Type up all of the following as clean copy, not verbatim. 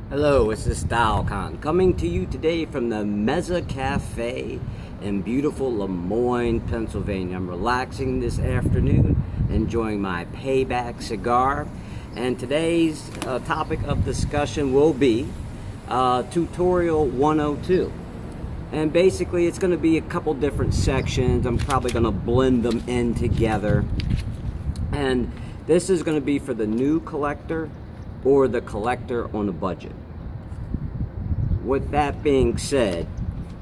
Hello, this is StyleCon coming to you today from the Mezza Cafe in beautiful Lemoyne, Pennsylvania. I'm relaxing this afternoon, enjoying my Payback cigar, and today's topic of discussion will be Tutorial 102. And basically it's going to be a couple different sections. I'm probably going to blend them in together. And this is going to be for the new collector or the collector on a budget. With that being said,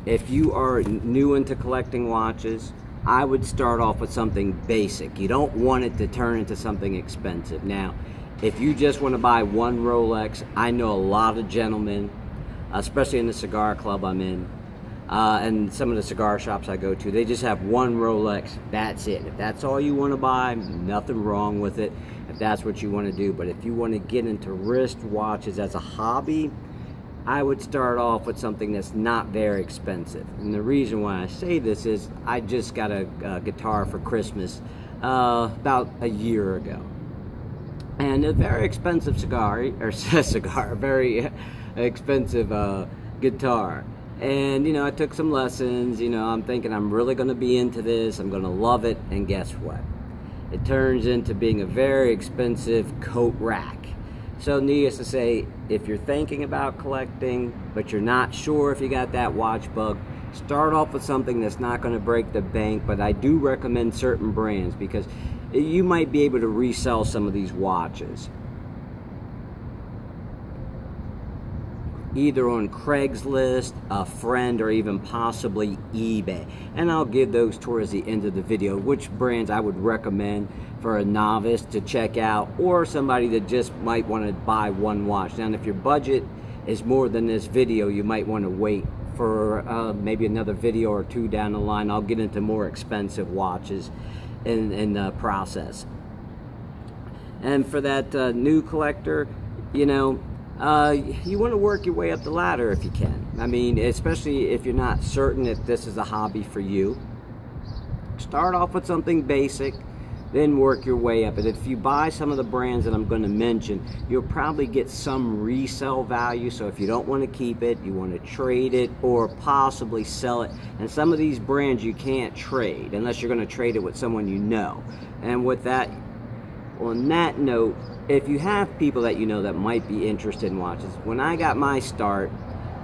if you are new into collecting watches, I would start off with something basic. You don't want it to turn into something expensive. Now, if you just want to buy one Rolex, I know a lot of gentlemen, especially in the cigar club I'm in, and some of the cigar shops I go to, they just have one Rolex. That's it. If that's all you want to buy, nothing wrong with it, if that's what you want to do. But if you want to get into wrist watches as a hobby, I would start off with something that's not very expensive. And the reason why I say this is I just got a guitar for Christmas about a year ago. And a very expensive very expensive guitar. And I took some lessons. I'm thinking I'm really going to be into this, I'm going to love it, and guess what? It turns into being a very expensive coat rack. So needless to say, if you're thinking about collecting but you're not sure if you got that watch bug, start off with something that's not going to break the bank. But I do recommend certain brands because you might be able to resell some of these watches either on Craigslist, a friend, or even possibly eBay. And I'll give those towards the end of the video, which brands I would recommend for a novice to check out, or somebody that just might want to buy one watch. Now, if your budget is more than this video, you might want to wait for maybe another video or two down the line. I'll get into more expensive watches in the process. And for that new collector, you want to work your way up the ladder if you can. I mean, especially if you're not certain if this is a hobby for you. Start off with something basic, then work your way up. And if you buy some of the brands that I'm going to mention, you'll probably get some resale value. So if you don't want to keep it, you want to trade it or possibly sell it. And some of these brands you can't trade unless you're going to trade it with someone you know. And with that, on that note, if you have people that that might be interested in watches, when I got my start,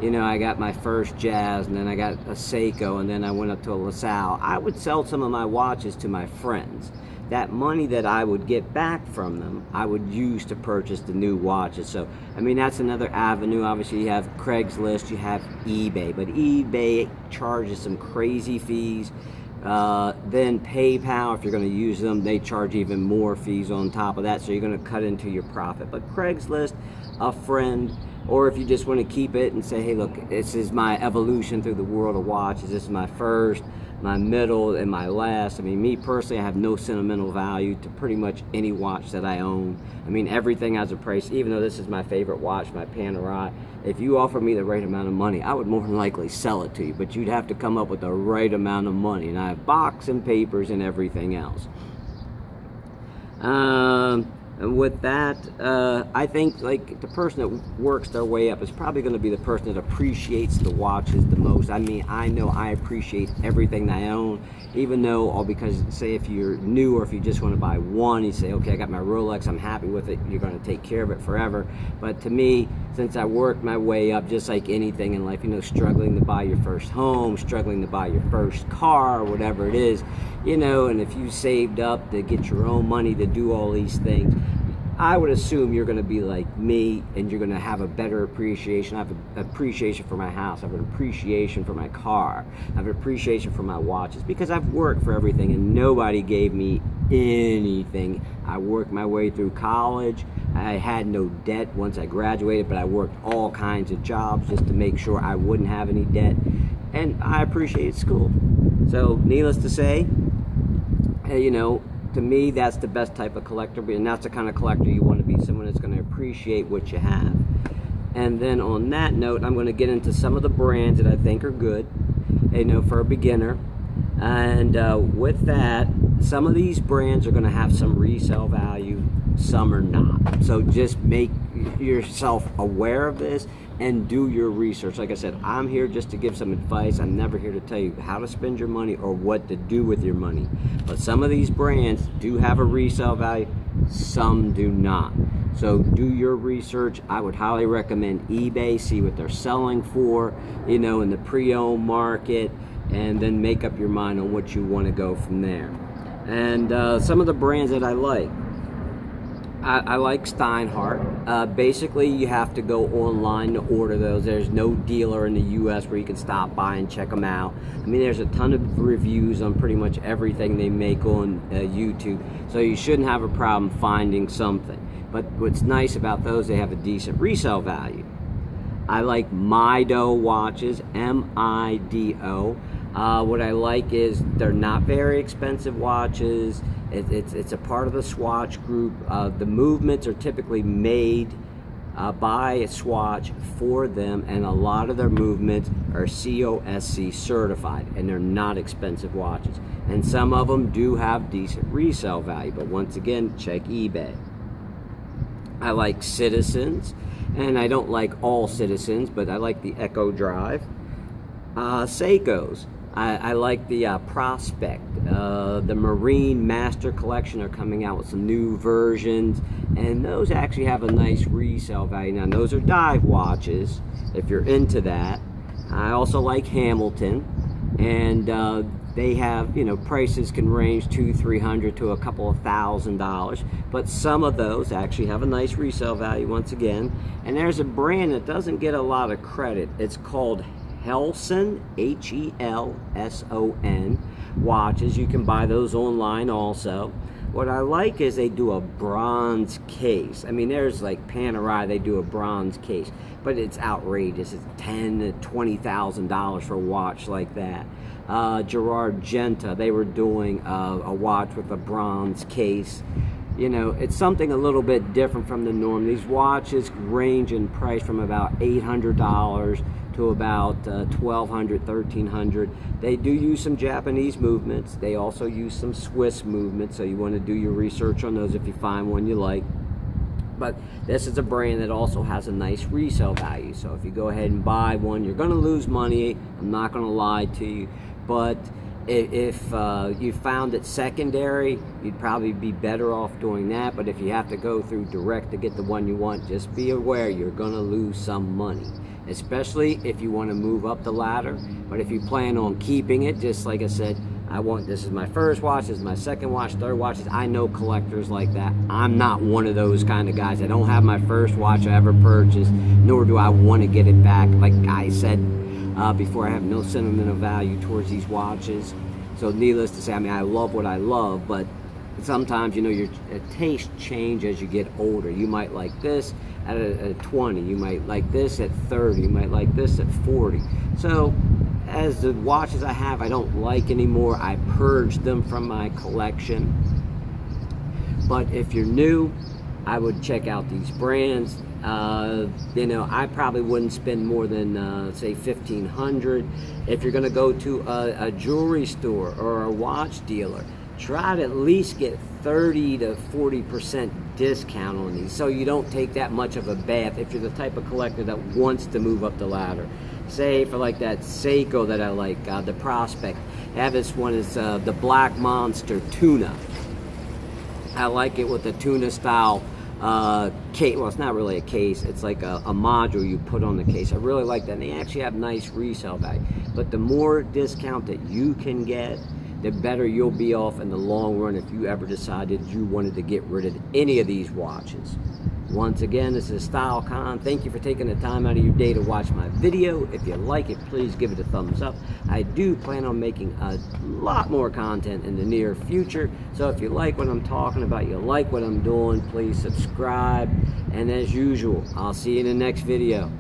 I got my first Jazz, and then I got a Seiko, and then I went up to a LaSalle. I would sell some of my watches to my friends. That money that I would get back from them, I would use to purchase the new watches. So, I mean, that's another avenue. Obviously, you have Craigslist, you have eBay, but eBay charges some crazy fees. Then PayPal, if you're going to use them, they charge even more fees on top of that, so you're going to cut into your profit. But Craigslist, a friend, or if you just want to keep it and say, hey, look, this is my evolution through the world of watches. This is my first, my middle, and my last. I mean, me personally, I have no sentimental value to pretty much any watch that I own. I mean, everything has a price. Even though this is my favorite watch, my Panerai, if you offer me the right amount of money, I would more than likely sell it to you, but you'd have to come up with the right amount of money. And I have box and papers and everything else. And with that, I think like the person that works their way up is probably going to be the person that appreciates the watches the most. I mean, I know I appreciate everything that I own, even though, or because say if you're new or if you just want to buy one, you say, okay, I got my Rolex, I'm happy with it, you're going to take care of it forever. But to me, since I worked my way up, just like anything in life, struggling to buy your first home, struggling to buy your first car, whatever it is, and if you saved up to get your own money to do all these things, I would assume you're going to be like me, and you're going to have a better appreciation. I have an appreciation for my house. I have an appreciation for my car. I have an appreciation for my watches because I've worked for everything, and nobody gave me anything. I worked my way through college. I had no debt once I graduated, but I worked all kinds of jobs just to make sure I wouldn't have any debt, and I appreciated school. So, needless to say, to me, that's the best type of collector, and that's the kind of collector you want to be, someone that's going to appreciate what you have. And then on that note, I'm going to get into some of the brands that I think are good, for a beginner. And with that, some of these brands are going to have some resale value, some are not. So just make yourself aware of this and do your research. Like I said, I'm here just to give some advice. I'm never here to tell you how to spend your money or what to do with your money. But some of these brands do have a resale value, some do not. So do your research. I would highly recommend eBay, see what they're selling for, you know, in the pre-owned market, and then make up your mind on what you want to go from there. And some of the brands that I like Steinhardt. Basically, you have to go online to order those. There's no dealer in the US where you can stop by and check them out. I mean, there's a ton of reviews on pretty much everything they make on YouTube, so you shouldn't have a problem finding something. But what's nice about those, they have a decent resale value. I like Mido watches, M-I-D-O. What I like is they're not very expensive watches. It's a part of the Swatch group. The movements are typically made by Swatch for them, and a lot of their movements are COSC certified, and they're not expensive watches. And some of them do have decent resale value, but once again, check eBay. I like Citizens, and I don't like all Citizens, but I like the Echo Drive. Seikos. I like the Prospect. The Marine Master Collection are coming out with some new versions, and those actually have a nice resale value. Now, those are dive watches, if you're into that. I also like Hamilton, and they have, you know, prices can range $200-300 to a couple of $1,000, but some of those actually have a nice resale value once again. And there's a brand that doesn't get a lot of credit. It's called Helson, H-E-L-S-O-N watches. You can buy those online also. What I like is they do a bronze case. I mean, there's like Panerai, they do a bronze case, but it's outrageous. It's $10,000 to $20,000 for a watch like that. Gerard Genta, they were doing a watch with a bronze case. You know, it's something a little bit different from the norm. These watches range in price from about $800 to about $1,200, $1,300. They do use some Japanese movements. They also use some Swiss movements, so you want to do your research on those if you find one you like. But this is a brand that also has a nice resale value. So if you go ahead and buy one, you're going to lose money. I'm not going to lie to you. But if you found it secondary, you'd probably be better off doing that. But if you have to go through direct to get the one you want, just be aware you're going to lose some money, especially if you want to move up the ladder. But if you plan on keeping it, just like I said, this is my first watch, this is my second watch, third watches. I know collectors like that. I'm not one of those kind of guys. I don't have my first watch I ever purchased, nor do I want to get it back. Like I said before, I have no sentimental value towards these watches. So needless to say, I mean, I love what I love, but sometimes, you know, your taste change as you get older. You might like this at 20, you might like this at 30, you might like this at 40. So as the watches I have I don't like anymore, I purged them from my collection. But if you're new, I would check out these brands. You know, I probably wouldn't spend more than say $1,500. If you're going to go to a jewelry store or a watch dealer, try to at least get 30 to 40% discount on these, so you don't take that much of a bath if you're the type of collector that wants to move up the ladder. Say for like that Seiko that I like, the Prospect. I have this one, is the Black Monster Tuna. I like it with the tuna style case. Well, it's not really a case, it's like a module you put on the case. I really like that, and they actually have nice resale value. But the more discount that you can get, the better you'll be off in the long run if you ever decided you wanted to get rid of any of these watches. Once again, this is StyleCon. Thank you for taking the time out of your day to watch my video. If you like it, please give it a thumbs up. I do plan on making a lot more content in the near future. So if you like what I'm talking about, you like what I'm doing, please subscribe. And as usual, I'll see you in the next video.